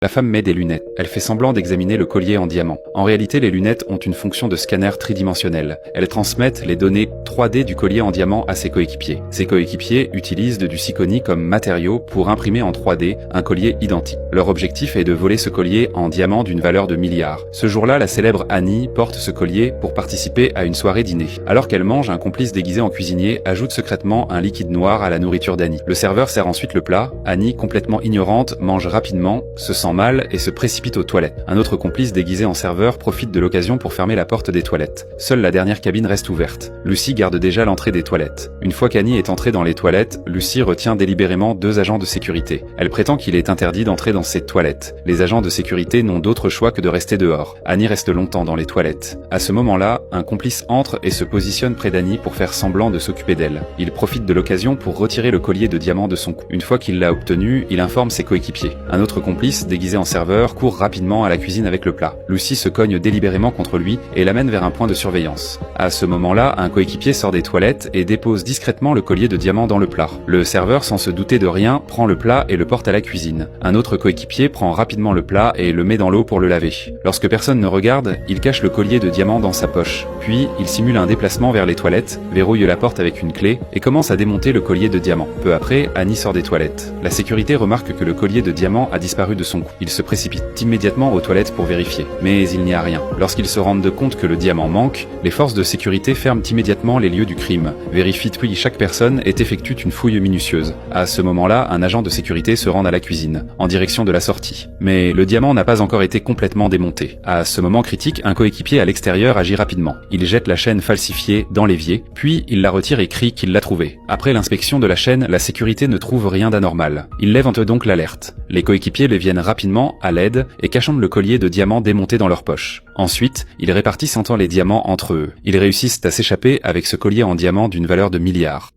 La femme met des lunettes. Elle fait semblant d'examiner le collier en diamant. En réalité, les lunettes ont une fonction de scanner tridimensionnel. Elles transmettent les données 3D du collier en diamant à ses coéquipiers. Ses coéquipiers utilisent du zirconie comme matériau pour imprimer en 3D un collier identique. Leur objectif est de voler ce collier en diamant d'une valeur de milliards. Ce jour-là, la célèbre Annie porte ce collier pour participer à une soirée dîner. Alors qu'elle mange, un complice déguisé en cuisinier ajoute secrètement un liquide noir à la nourriture d'Annie. Le serveur sert ensuite le plat. Annie, complètement ignorante, mange rapidement, se sent mal et se précipite aux toilettes. Un autre complice déguisé en serveur profite de l'occasion pour fermer la porte des toilettes. Seule la dernière cabine reste ouverte. Lucy garde déjà l'entrée des toilettes. Une fois qu'Annie est entrée dans les toilettes, Lucy retient délibérément 2 agents de sécurité. Elle prétend qu'il est interdit d'entrer dans ces toilettes. Les agents de sécurité n'ont d'autre choix que de rester dehors. Annie reste longtemps dans les toilettes. À ce moment-là, un complice entre et se positionne près d'Annie pour faire semblant de s'occuper d'elle. Il profite de l'occasion pour retirer le collier de diamant de son cou. Une fois qu'il l'a obtenu, il informe ses coéquipiers. Un autre complice, déguisé en serveur, court rapidement à la cuisine avec le plat. Lucy se cogne délibérément contre lui et l'amène vers un point de surveillance. À ce moment-là, un coéquipier sort des toilettes et dépose discrètement le collier de diamant dans le plat. Le serveur, sans se douter de rien, prend le plat et le porte à la cuisine. Un autre coéquipier prend rapidement le plat et le met dans l'eau pour le laver. Lorsque personne ne regarde, il cache le collier de diamant dans sa poche. Puis, il simule un déplacement vers les toilettes, verrouille la porte avec une clé et commence à démonter le collier de diamant. Peu après, Annie sort des toilettes. La sécurité remarque que le collier de diamant a disparu de son cou. Il se précipite immédiatement aux toilettes pour vérifier. Mais il n'y a rien. Lorsqu'ils se rendent compte que le diamant manque, les forces de sécurité ferment immédiatement les lieux du crime, vérifient puis chaque personne et effectuent une fouille minutieuse. À ce moment-là, un agent de sécurité se rend à la cuisine, en direction de la sortie. Mais le diamant n'a pas encore été complètement démonté. À ce moment critique, un coéquipier à l'extérieur agit rapidement. Il jette la chaîne falsifiée dans l'évier, puis il la retire et crie qu'il l'a trouvée. Après l'inspection de la chaîne, la sécurité ne trouve rien d'anormal. Il lève donc l'alerte. Les coéquipiers les viennent rapidement à l'aide et cachonnent le collier de diamants démonté dans leur poche. Ensuite, ils répartissent les diamants entre eux. Ils réussissent à s'échapper avec ce collier en diamant d'une valeur de milliards.